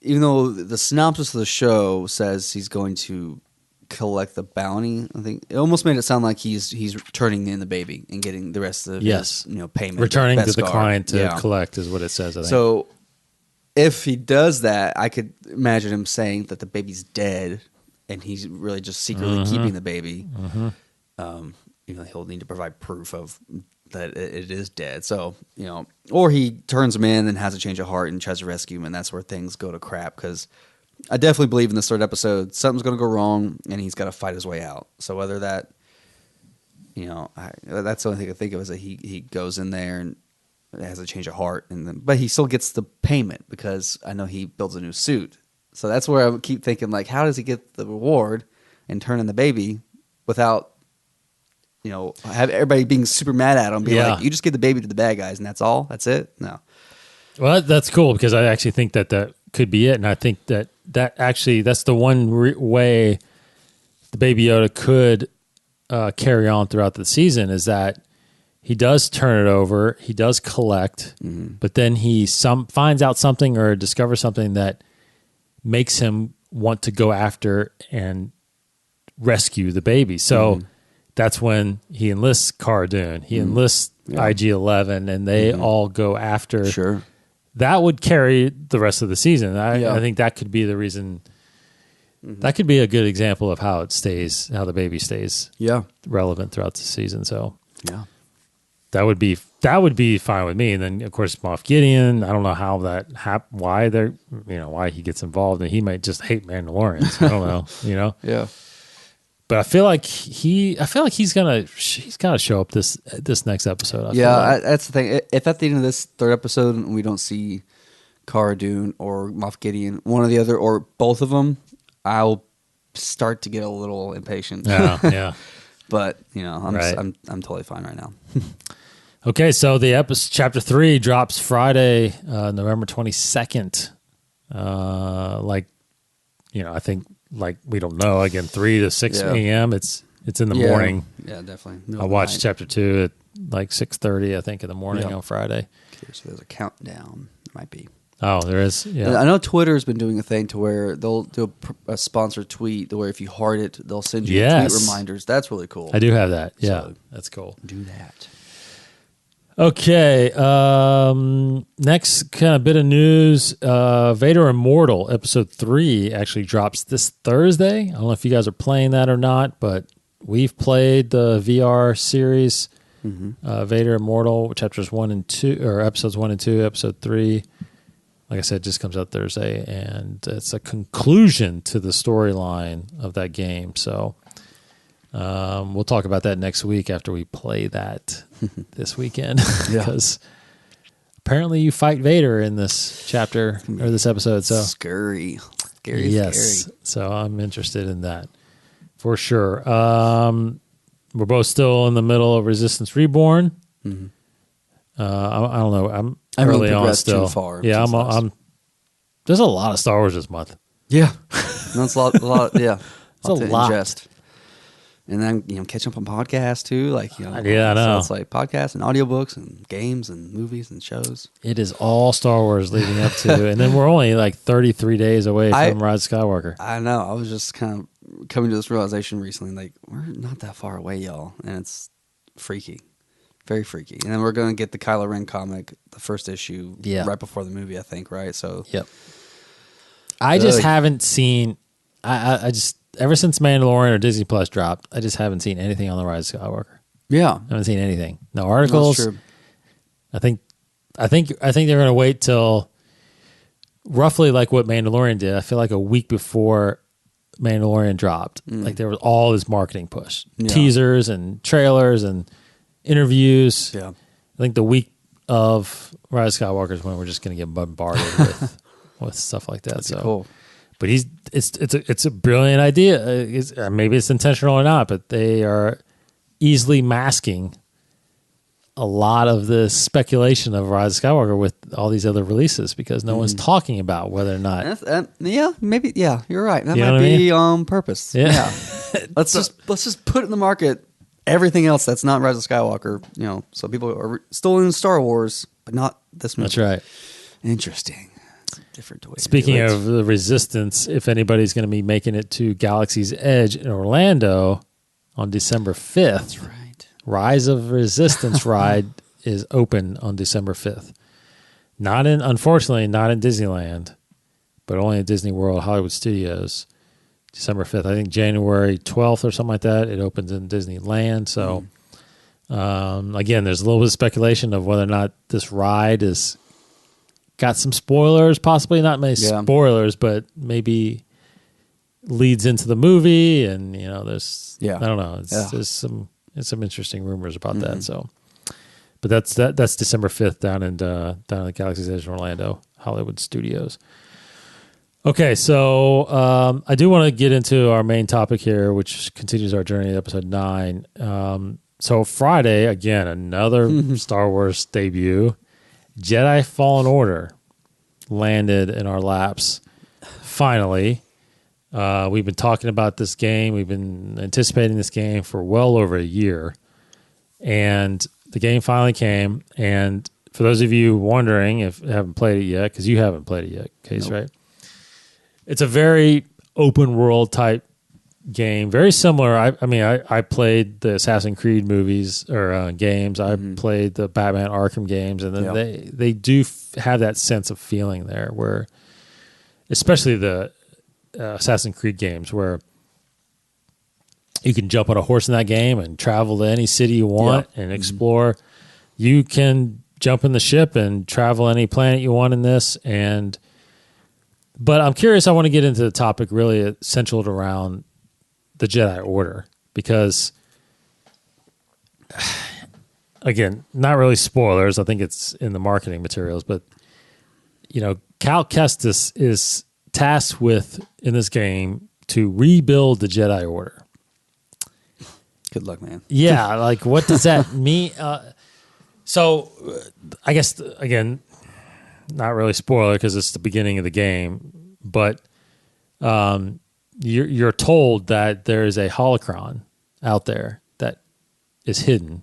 Even though the synopsis of the show says he's going to collect the bounty, I think it almost made it sound like he's turning in the baby and getting the rest of his payment. Returning to the client to collect is what it says, I think. So if he does that, I could imagine him saying that the baby's dead and he's really just secretly keeping the baby. He'll need to provide proof of that it is dead. So, or he turns him in and has a change of heart and tries to rescue him, and that's where things go to crap, because I definitely believe in this third episode something's going to go wrong and he's got to fight his way out. So whether that, that's the only thing I think of, is that he goes in there and has a change of heart, but he still gets the payment because I know he builds a new suit. So that's where I keep thinking, like, how does he get the reward and turn in the baby without, have everybody being super mad at him, like, you just give the baby to the bad guys and that's all? That's it? No. Well, that's cool, because I actually think that could be it. And I think that actually, that's the one way the Baby Yoda could carry on throughout the season, is that he does turn it over, he does collect, but then he finds out something or discovers something that makes him want to go after and rescue the baby. So that's when he enlists Cara Dune, he enlists IG-11, and they all go after. Sure. That would carry the rest of the season. I think that could be the reason. That could be a good example of how the baby stays relevant throughout the season. So that would be fine with me. And then, of course, Moff Gideon, I don't know how that why he gets involved, and he might just hate Mandalorians. I don't know, Yeah. But I feel like he's gonna show up this next episode. That's the thing. If at the end of this third episode we don't see Cara Dune or Moff Gideon, one or the other, or both of them, I'll start to get a little impatient. Yeah. But I'm totally fine right now. Okay, so the episode chapter 3 drops Friday, November 22nd. I think. Like, we don't know, again, 3 to 6 a.m. It's in the morning. Yeah, definitely. I watched chapter 2 at like 6:30, I think, in the morning on Friday. Okay, so there's a countdown. It might be. Oh, there is? Yeah. I know Twitter's been doing a thing to where they'll do a sponsored tweet to where if you heart it, they'll send you tweet reminders. That's really cool. I do have that. Yeah, so that's cool. Do that. Okay, next kind of bit of news, Vader Immortal, episode 3 actually drops this Thursday. I don't know if you guys are playing that or not, but we've played the VR series. Vader Immortal, chapters 1 and 2, or episodes 1 and 2. Episode 3, like I said, just comes out Thursday, and it's a conclusion to the storyline of that game. So we'll talk about that next week after we play that this weekend, because apparently you fight Vader in this chapter or this episode. So scary. So I'm interested in that for sure. We're both still in the middle of Resistance Reborn. Mm-hmm. I don't know. I'm early on still. Too far. Yeah, I'm. There's a lot of Star Wars this month. Yeah, that's a lot. Yeah, it's a lot. Ingest. And then catch up on podcasts too. I know. So it's like podcasts and audiobooks and games and movies and shows. It is all Star Wars leading up to, and then we're only like 33 days away from Rise of Skywalker. I know. I was just kind of coming to this realization recently. Like, we're not that far away, y'all, and it's freaky. Very freaky. And then we're going to get the Kylo Ren comic, the first issue, right before the movie, I think, right? So, I just haven't seen. I just ever since Mandalorian or Disney Plus dropped, I just haven't seen anything on the Rise of Skywalker. Yeah, I haven't seen anything. No articles. That's true. I think they're going to wait till roughly like what Mandalorian did. I feel like a week before Mandalorian dropped, like there was all this marketing push, teasers and trailers and interviews. Yeah, I think the week of Rise of Skywalker is when we're just going to get bombarded with stuff like that. That's cool. But it's a brilliant idea. Maybe it's intentional or not, but they are easily masking a lot of the speculation of Rise of Skywalker with all these other releases, because no one's talking about whether or not. Maybe. Yeah, you're right. That You might be on purpose. Yeah. Let's just put in the market everything else that's not Rise of Skywalker. So people are still in Star Wars, but not this movie. That's right. Interesting. Different way. Speaking of the Resistance, if anybody's going to be making it to Galaxy's Edge in Orlando on December 5th, that's right. Rise of Resistance ride is open on December 5th. Unfortunately, not in Disneyland, but only at Disney World Hollywood Studios. December 5th. I think January 12th or something like that. It opens in Disneyland. So, again, there's a little bit of speculation of whether or not this ride is got some spoilers, possibly not many spoilers, but maybe leads into the movie. And there's I don't know. There's some interesting rumors about that. So, but that's December 5th down at Galaxy's Edge in Orlando Hollywood Studios. Okay, so I do want to get into our main topic here, which continues our journey to episode 9. So Friday, again, another Star Wars debut. Jedi Fallen Order landed in our laps. Finally, we've been talking about this game. We've been anticipating this game for well over a year. And the game finally came. And for those of you wondering if you haven't played it yet, because you haven't played it yet, Case, right? It's a very open world type game, very similar. I played the Assassin's Creed movies or games. I played the Batman Arkham games, and then they do have that sense of feeling there, where, especially the Assassin's Creed games, where you can jump on a horse in that game and travel to any city you want and explore. You can jump in the ship and travel any planet you want in this, But I'm curious. I want to get into the topic really centered around the Jedi Order, because, again, not really spoilers. I think it's in the marketing materials, but Cal Kestis is tasked with in this game to rebuild the Jedi Order. Good luck, man. Yeah, like what does that mean? So, I guess again, not really spoiler because it's the beginning of the game, but you're told that there is a holocron out there that is hidden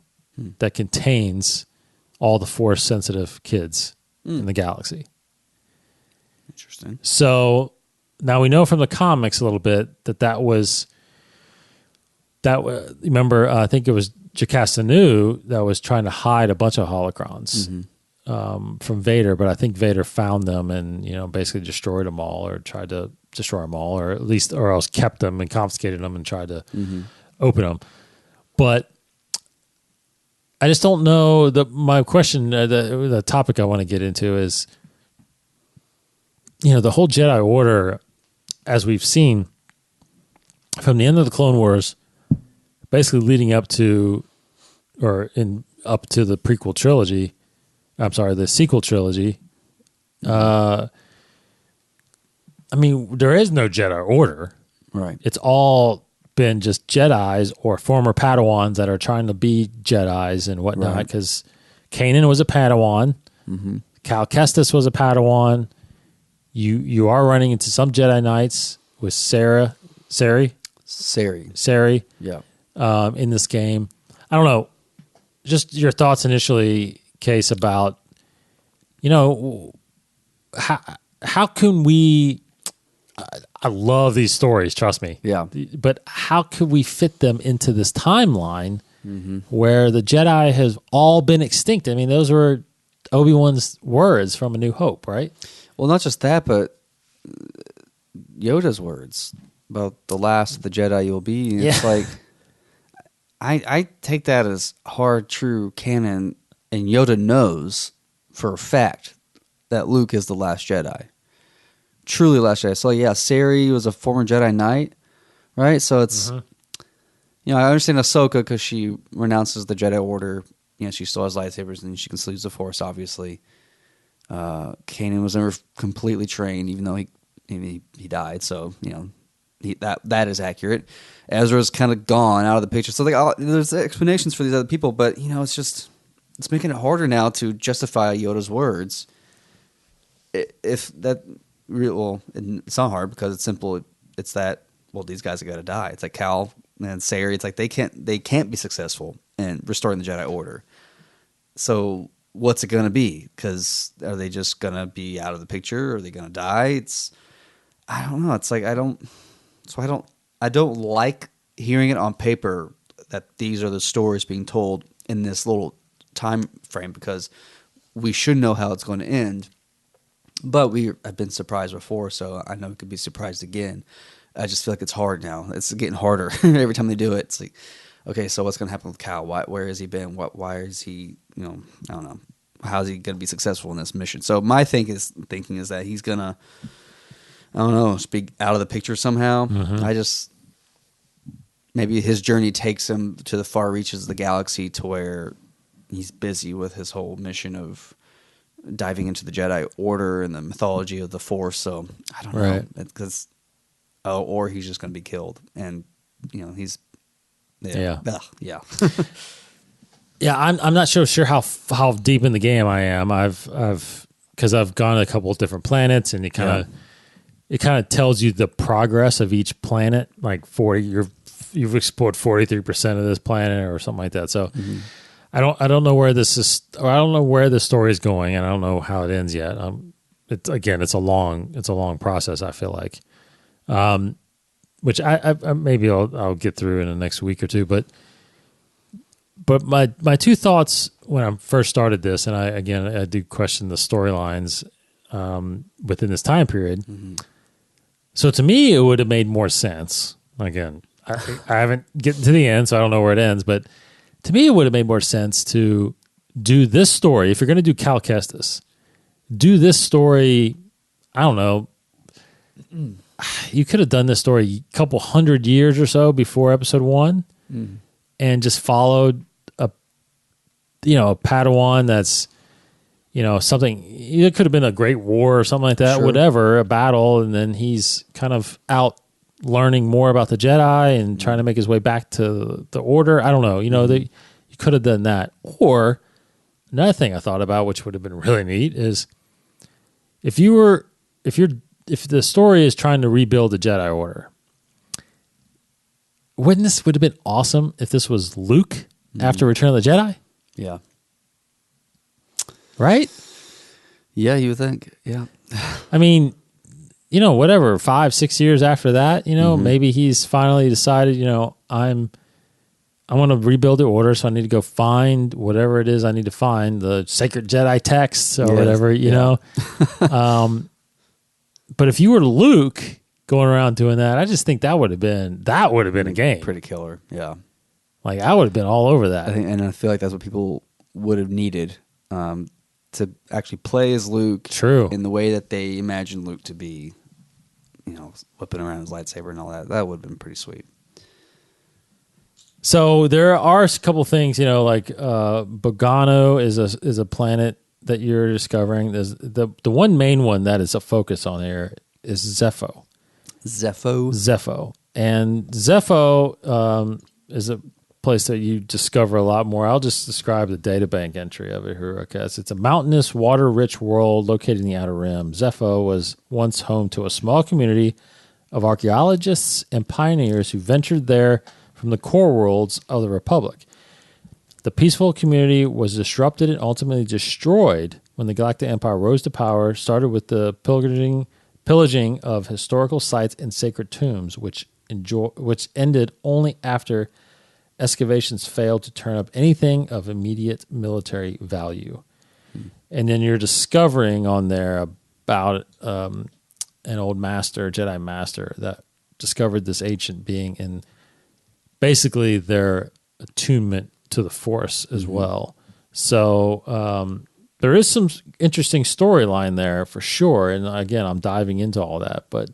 that contains all the Force sensitive kids in the galaxy. Interesting. So now we know from the comics a little bit remember, I think it was Jocasta Nu that was trying to hide a bunch of holocrons from Vader, but I think Vader found them and basically destroyed them all, or tried to destroy them all, or else kept them and confiscated them and tried to open them. But I just don't know. My question, the topic I want to get into is, the whole Jedi Order, as we've seen from the end of the Clone Wars, basically leading up to, up to the prequel trilogy. I'm sorry, the sequel trilogy. There is no Jedi Order. Right. It's all been just Jedis or former Padawans that are trying to be Jedis and whatnot. Because Kanan was a Padawan. Mm-hmm. Cal Kestis was a Padawan. You are running into some Jedi Knights with Sari. Yeah. In this game. I don't know. Just your thoughts initially, Case, about, how can we... I love these stories, trust me. Yeah. But how could we fit them into this timeline where the Jedi has all been extinct? I mean, those were Obi-Wan's words from A New Hope, right? Well, not just that, but Yoda's words about the last of the Jedi you'll be. It's like, I take that as hard, true canon, and Yoda knows for a fact that Luke is the last Jedi. Truly last Jedi. So yeah, Sari was a former Jedi Knight, right? So it's, I understand Ahsoka because she renounces the Jedi Order. She still has lightsabers and she can still use the Force, obviously. Kanan was never completely trained, even though he died. So that is accurate. Ezra's kind of gone out of the picture. So there's explanations for these other people, but it's making it harder now to justify Yoda's words. If that. Well, it's not hard because it's simple. It's that, these guys have got to die. It's like Cal and Sari. It's like they can't be successful in restoring the Jedi Order. So what's it going to be? Because are they just going to be out of the picture? Are they going to die? I don't know. It's like I don't like hearing it on paper that these are the stories being told in this little time frame, because we should know how it's going to end. But we have been surprised before, so I know we could be surprised again. I just feel like it's hard now. It's getting harder every time they do it. It's like, okay, so what's going to happen with Cal? Where has he been? Why is he? I don't know. How is he going to be successful in this mission? So my thinking is that he's going to, I don't know, speak out of the picture somehow. Mm-hmm. Maybe his journey takes him to the far reaches of the galaxy to where he's busy with his whole mission of diving into the Jedi Order and the mythology of the Force. So I don't know, because or he's just going to be killed, and he's yeah. I'm not sure how deep in the game I am. Because I've gone to a couple of different planets, and it kind of tells you the progress of each planet. Like you've explored 43% of this planet or something like that. So. Mm-hmm. I don't know where this is, or I don't know where the story is going, and I don't know how it ends yet. It's a long process, I feel like, which I maybe I'll get through in the next week or two. But my two thoughts when I first started this, and I do question the storylines within this time period. Mm-hmm. So to me, it would have made more sense. Again, I haven't gotten to the end, so I don't know where it ends, but. To me, it would have made more sense to do this story. If you're going to do Cal Kestis, do this story, I don't know, you could have done this story a couple hundred years or so before episode 1 and just followed a Padawan that's, something, it could have been a great war or something like that, whatever, a battle, and then he's kind of out learning more about the Jedi and trying to make his way back to the Order. I don't know. You could have done that. Or another thing I thought about, which would have been really neat, is if the story is trying to rebuild the Jedi Order, would have been awesome if this was Luke after Return of the Jedi? Yeah. Right? Yeah, you would think. Yeah. I mean, whatever, 5-6 years after that, maybe he's finally decided, I want to rebuild the Order, so I need to go find whatever it is I need to find, the sacred Jedi texts or whatever, you know. But if you were Luke going around doing that, I just think that would have been a game. Pretty killer, yeah. Like, I would have been all over that. And I feel like that's what people would have needed to actually play as Luke. True. In the way that they imagine Luke to be, whipping around his lightsaber and all that. That would have been pretty sweet. So there are a couple things, like Bogano is a planet that you're discovering. There's the one main one that is a focus on here is Zepho. Zepho. And Zepho is a place that you discover a lot more. I'll just describe the databank entry of it here. Okay, so it's a mountainous, water-rich world located in the Outer Rim. Zepho was once home to a small community of archaeologists and pioneers who ventured there from the core worlds of the Republic. The peaceful community was disrupted and ultimately destroyed when the Galactic Empire rose to power, started with the pillaging of historical sites and sacred tombs, which ended only after excavations failed to turn up anything of immediate military value. And then you're discovering on there about an old master, Jedi master, that discovered this ancient being and basically their attunement to the Force as well. So there is some interesting storyline there for sure. And again, I'm diving into all that, but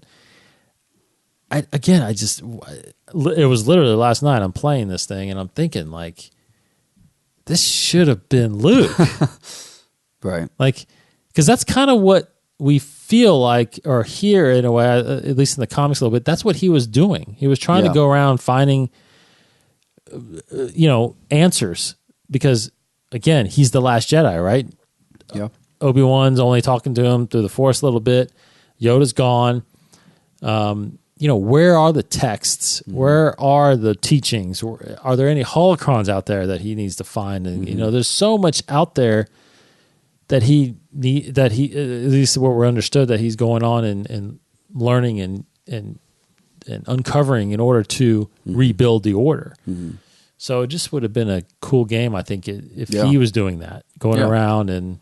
it was literally last night I'm playing this thing and I'm thinking like, this should have been Luke. Right. Like, because that's kind of what we feel like or hear in a way, at least in the comics a little bit. That's what he was doing. He was trying to go around finding, answers because, again, he's the last Jedi, right? Yeah. Obi-Wan's only talking to him through the Force a little bit. Yoda's gone. Where are the texts? Mm-hmm. Where are the teachings? Are there any holocrons out there that he needs to find? And there's so much out there that he at least what we're understood that he's going on and learning and uncovering in order to rebuild the Order. Mm-hmm. So it just would have been a cool game, I think, if he was doing that, going around, and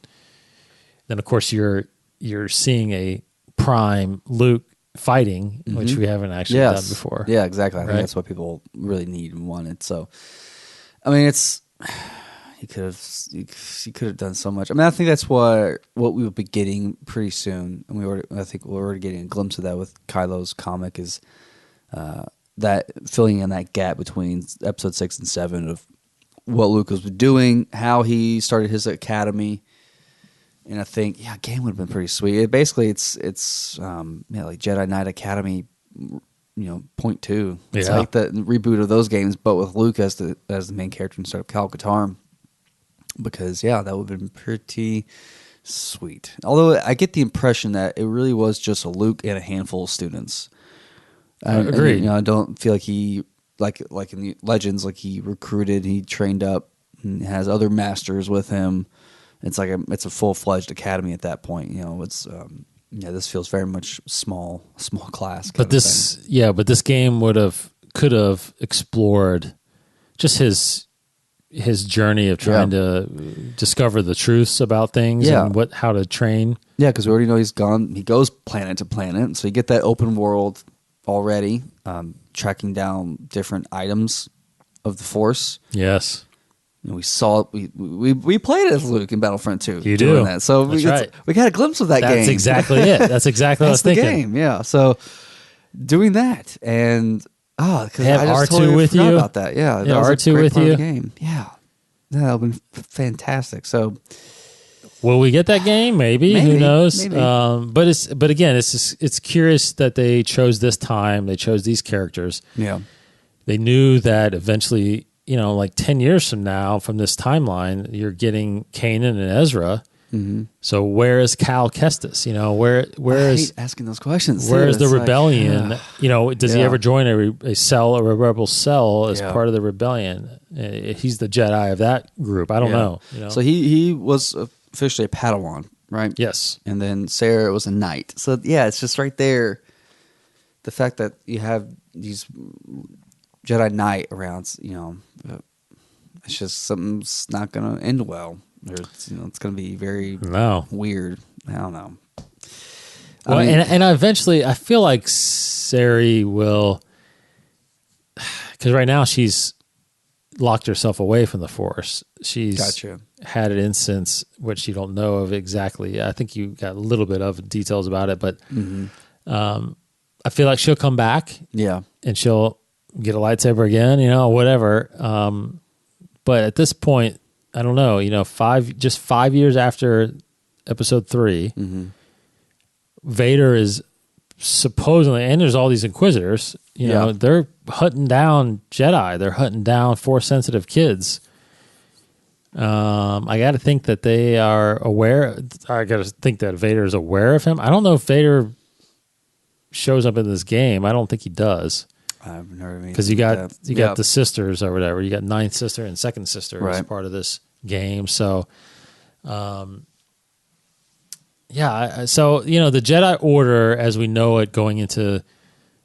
then of course you're seeing a prime Luke fighting, which we haven't actually done before. Yeah, exactly. I think that's what people really need and wanted. So, I mean, he could have done so much. I mean, I think that's what we will be getting pretty soon, and I think we're already getting a glimpse of that with Kylo's comic is that filling in that gap between episode 6 and 7 of what Luke was doing, how he started his academy. And I think, a game would have been pretty sweet. Basically, it's like Jedi Knight Academy, point 2. It's like the reboot of those games, but with Luke as the main character instead of Cal Katarn. Because that would have been pretty sweet. Although I get the impression that it really was just a Luke and a handful of students. Agreed. I don't feel like he like in the Legends, like he recruited, he trained up, and has other masters with him. It's like it's a full-fledged academy at that point. It's this feels very much small class. But this game could have explored just his journey of trying to discover the truths about things and how to train. Yeah, because we already know he goes planet to planet, so you get that open world already, tracking down different items of the Force. Yes. We saw we played as Luke in Battlefront 2. You do that, so we got a glimpse of that game. That's exactly it. That's exactly what I was thinking. Game, yeah. So doing that and because have I just R2 totally with forgot you about that. Yeah, that was R2 a great with part you. Of the game. Yeah, that would have been fantastic. So, will we get that game? Maybe. Who knows? Maybe. But again, it's curious that they chose this time. They chose these characters. Yeah, they knew that eventually, like 10 years from now, from this timeline, you're getting Kanan and Ezra. Mm-hmm. So where is Cal Kestis? Where I is hate asking those questions? Where is the rebellion? Does he ever join a rebel cell as part of the rebellion? He's the Jedi of that group. I don't know. So he was officially a Padawan, right? Yes. And then Sarah was a knight. So it's just right there. The fact that you have these Jedi Knight around, it's just something's not going to end well. It's going to be very weird. I don't know. Well, and eventually, I feel like Sari will, because right now she's locked herself away from the Force. She's Gotcha. had an instance which you don't know of exactly. I think you got a little bit of details about it, but I feel like she'll come back. Yeah. And she'll get a lightsaber again, whatever. But at this point, I don't know, 5 years after episode 3, Vader is supposedly, and there's all these Inquisitors, they're hunting down Jedi. They're hunting down Force-sensitive kids. I got to think that they are aware. I got to think that Vader is aware of him. I don't know if Vader shows up in this game. I don't think he does. I haven't heard of anything. Because you got the sisters or whatever. You got ninth sister and second sister as part of this game. So, so the Jedi Order, as we know it going into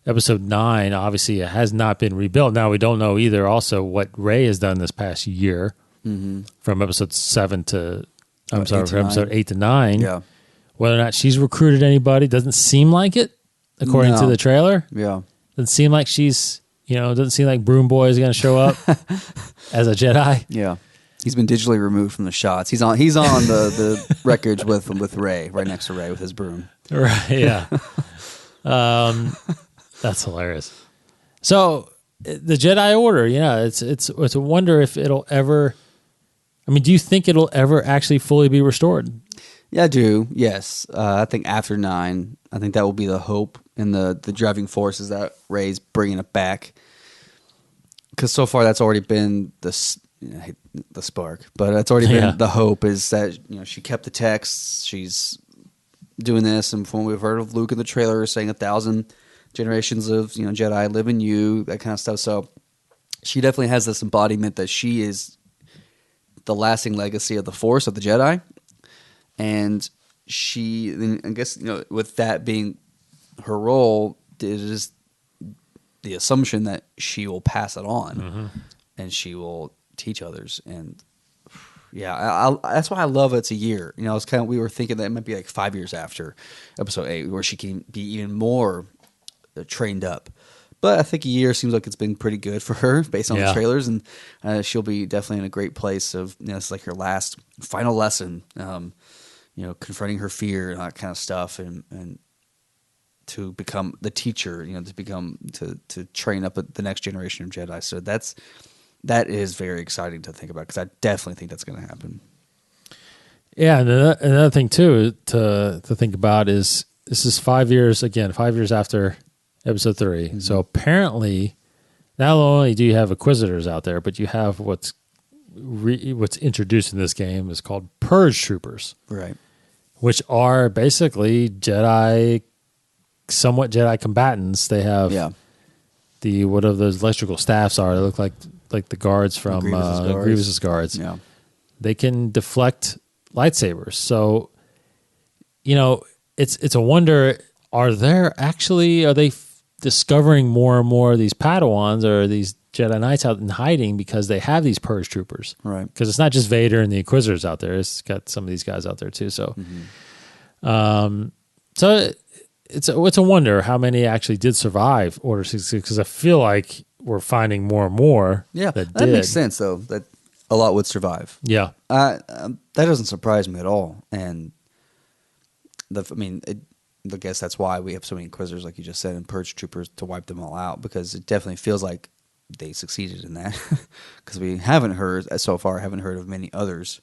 episode 9, obviously it has not been rebuilt. Now we don't know either. Also, what Rey has done this past year from episode 7 to from episode 8 to 9. Yeah, whether or not she's recruited anybody doesn't seem like it, according to the trailer. Yeah. Doesn't seem like she's, doesn't seem like Broom Boy is going to show up as a Jedi. Yeah. He's been digitally removed from the shots. He's on the records with Rey, right next to Rey with his broom. Right, yeah. That's hilarious. So the Jedi Order, it's a wonder if it'll ever, do you think it'll ever actually fully be restored? Yeah, I do. Yes. I think after 9, I think that will be the hope and the driving force is that Rey's bringing it back. Because so far that's already been the spark, but it's already been the hope is that she kept the texts. She's doing this, and from what we've heard of Luke in the trailer saying 1,000 generations of Jedi live in you, that kind of stuff. So she definitely has this embodiment that she is the lasting legacy of the Force of the Jedi. And I guess, with that being her role, it is the assumption that she will pass it on and she will teach others. And that's why I love it's a year. It's we were thinking that it might be like 5 years after episode 8 where she can be even more trained up. But I think a year seems like it's been pretty good for her based on the trailers, and she'll be definitely in a great place of, it's like her last final lesson, confronting her fear and that kind of stuff, and to become the teacher, to train up the next generation of Jedi. So that is very exciting to think about, because I definitely think that's going to happen. Yeah, and another thing too to think about is this is 5 years after episode 3. So apparently, not only do you have Inquisitors out there, but you have what's introduced in this game is called Purge Troopers, right? Which are basically somewhat Jedi combatants. They have whatever those electrical staffs are. They look like the guards from Grievous's guards. Yeah, they can deflect lightsabers. So, it's a wonder. Are they discovering more and more of these Padawans or these Jedi Knights out in hiding because they have these Purge Troopers? Right. Because it's not just Vader and the Inquisitors out there. It's got some of these guys out there too. So, so it's a wonder how many actually did survive Order 66, because I feel like we're finding more and more. Yeah, that makes sense though. That a lot would survive. Yeah, that doesn't surprise me at all. And I guess that's why we have so many Inquisitors, like you just said, and Purge Troopers to wipe them all out, because it definitely feels like they succeeded in that. Because we haven't heard of many others.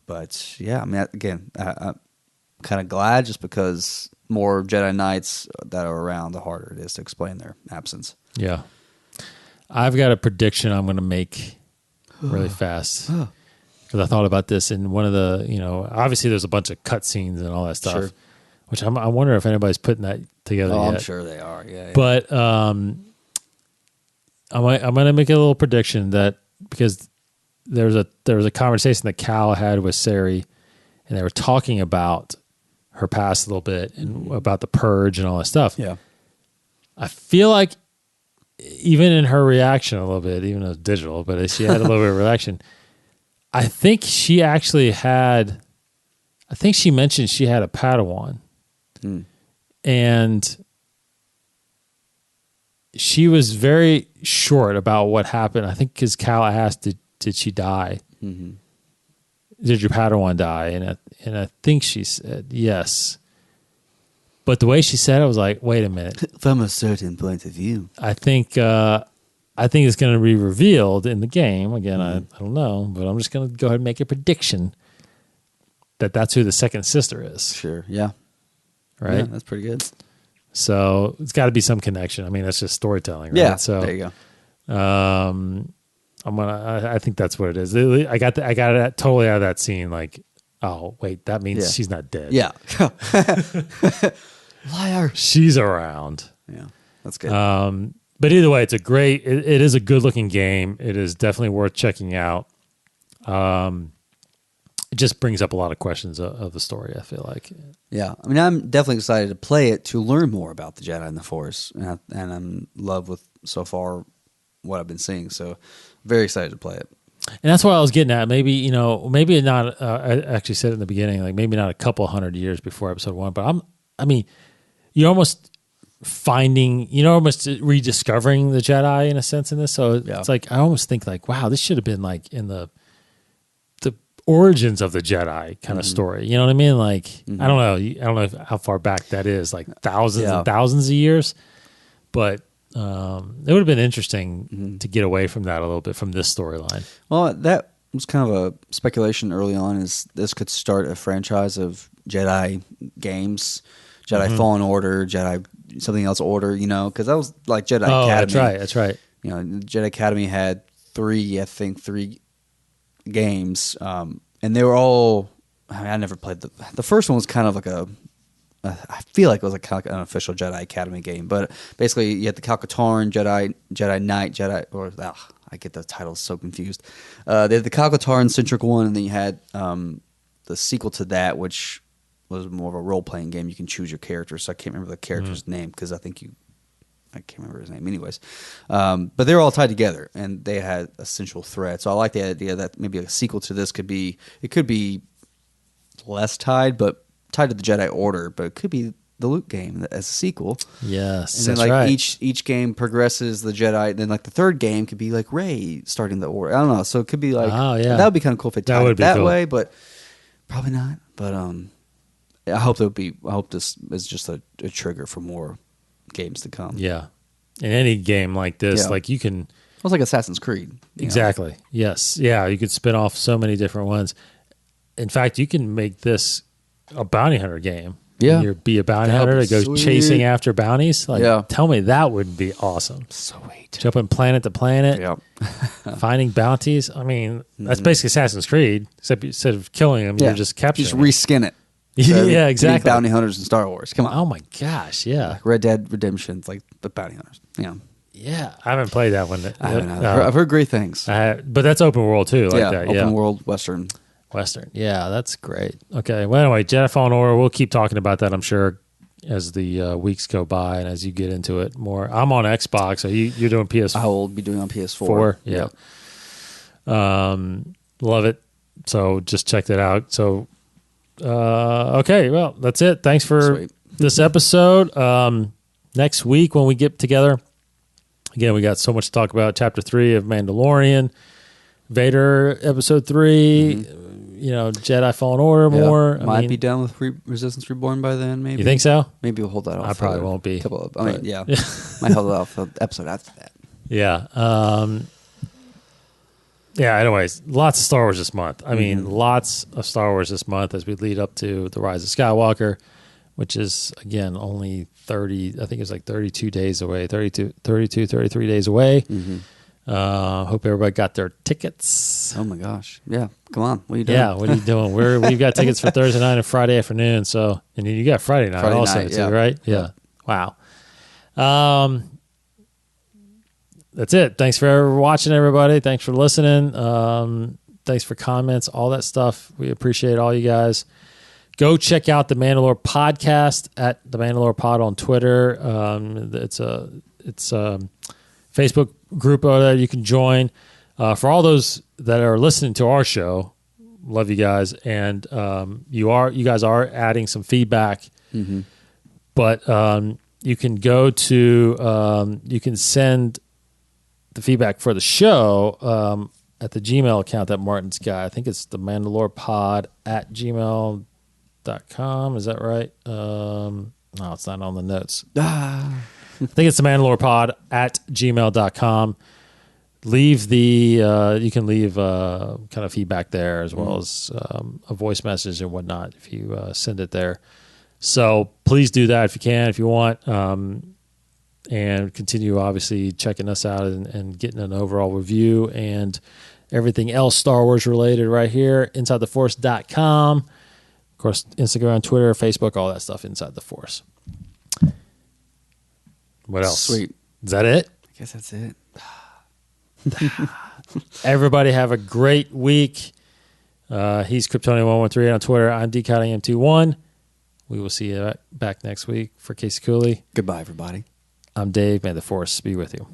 But yeah, again, I'm kind of glad, just because more Jedi Knights that are around, the harder it is to explain their absence. Yeah. I've got a prediction I'm going to make really fast. Because I thought about this in one of the, obviously there's a bunch of cutscenes and all that stuff, which I wonder if anybody's putting that together yet. I'm sure they are, yeah. But I'm going to make a little prediction that, because there was a conversation that Cal had with Sari, and they were talking about her past a little bit and about the purge and all that stuff. Yeah. I feel like even in her reaction a little bit, even though it's digital, but she had a little bit of reaction. I think she mentioned she had a Padawan. And she was very short about what happened. I think because Cal asked, did she die? Mm-hmm. Did your Padawan die? And I think she said yes. But the way she said it was like, wait a minute. From a certain point of view. I think it's going to be revealed in the game. Again, I don't know, but I'm just going to go ahead and make a prediction that that's who the second sister is. Sure, yeah. Right? Yeah, that's pretty good. So it's got to be some connection. I mean, that's just storytelling, right? Yeah, so, there you go. I think that's what it is. I got it totally out of that scene. Like, oh wait, that means she's not dead. Yeah. Liar. She's around. Yeah, that's good. But either way, it is a good looking game. It is definitely worth checking out. It just brings up a lot of questions of the story, I feel like. Yeah. I mean, I'm definitely excited to play it to learn more about the Jedi and the Force. And I'm in love with, so far, what I've been seeing. So, very excited to play it. And that's what I was getting at. Maybe not, I actually said it in the beginning, like maybe not a couple hundred years before episode 1, but you're almost almost rediscovering the Jedi in a sense in this. So it's like, I almost think like, wow, this should have been like in the origins of the Jedi kind of story. You know what I mean? Like, I don't know how far back that is, like thousands and thousands of years, but it would have been interesting to get away from that a little bit from this storyline. Well, that was kind of a speculation early on, is this could start a franchise of Jedi games, Jedi Fallen Order, Jedi something else Order, because that was like Jedi Academy. That's right. Jedi Academy had three games, and they were all, I never played the first one was kind of like I feel like it was like kind of like an official Jedi Academy game, but basically you had the Calcatarn, Jedi Knight, I get the titles so confused. They had the Calcatarn centric one, and then you had the sequel to that, which was more of a role-playing game. You can choose your character, so I can't remember the character's name because I can't remember his name anyways. But they were all tied together, and they had a central thread. So I like the idea that maybe a sequel to this could be less tied, but tied to the Jedi Order, but it could be the Luke game as a sequel. Yes, and then that's like right. each game progresses the Jedi. Then like the third game could be like Rey starting the Order. I don't know. So it could be like, that would be kind of cool if it tied it that way, but probably not. But I hope this is just a trigger for more games to come. Yeah, in any game like this, like you can. It was like Assassin's Creed. Exactly. Yes. Yeah. You could spin off so many different ones. In fact, you can make this a bounty hunter game. Yeah. You be a bounty hunter that goes chasing after bounties. Like, tell me that would be awesome. Sweet. Jumping planet to planet. Yep. Finding bounties. I mean, that's basically Assassin's Creed, except instead of killing them, you're just capturing them. Just reskin it. So yeah, exactly. Bounty hunters in Star Wars. Come on. Oh my gosh, yeah. Like Red Dead Redemption, it's like the bounty hunters. Yeah. Yeah, I haven't played that one. I've heard great things. But that's open world too, like that. Open world Western. Yeah, that's great. Okay, well anyway, Jedi Fallen Order. We'll keep talking about that, I'm sure, as the weeks go by and as you get into it more. I'm on Xbox. So you're doing PS4. I will be doing on PS4. Yeah. Love it. So just check that out. So okay, well that's it. Thanks for this episode. Next week when we get together. Again, we got so much to talk about. Chapter 3 of Mandalorian, Vader, Episode 3, Jedi Fallen Order more. Might be done with Resistance Reborn by then, maybe. You think so? Maybe we'll hold that off. I probably won't be. Might hold it off for the episode after that. Yeah. Anyways, lots of Star Wars this month. I mean, lots of Star Wars this month as we lead up to The Rise of Skywalker, which is, again, only 32 days away, 33 days away. Hope everybody got their tickets. Oh my gosh. Yeah. Come on. What are you doing? Yeah. What are you doing? We've got tickets for Thursday night and Friday afternoon. So, and you got Friday night also too, right? Yeah. Wow. That's it. Thanks for watching, everybody. Thanks for listening. Thanks for comments, all that stuff. We appreciate all you guys. Go check out the Mandalore podcast at the Mandalore Pod on Twitter. It's a Facebook group that you can join. For all those that are listening to our show, love you guys, and you guys are adding some feedback. But you can go to, you can send the feedback for the show at the Gmail account that Martin's got. I think it's the mandalorepod@gmail.com. Is that right? No, it's not on the notes. I think it's the mandalorepod@gmail.com. Leave you can leave kind of feedback there as well as a voice message and whatnot if you send it there. So please do that if you can, if you want, and continue obviously checking us out and getting an overall review and everything else Star Wars related right here, InsideTheForce.com. Of course, Instagram, Twitter, Facebook, all that stuff Inside the Force. What else? Sweet. Is that it? I guess that's it. Everybody have a great week. He's Kryptonian113 on Twitter. I'm DCottingM21. We will see you back next week. For Casey Cooley, Goodbye, everybody. I'm Dave. May the Force be with you.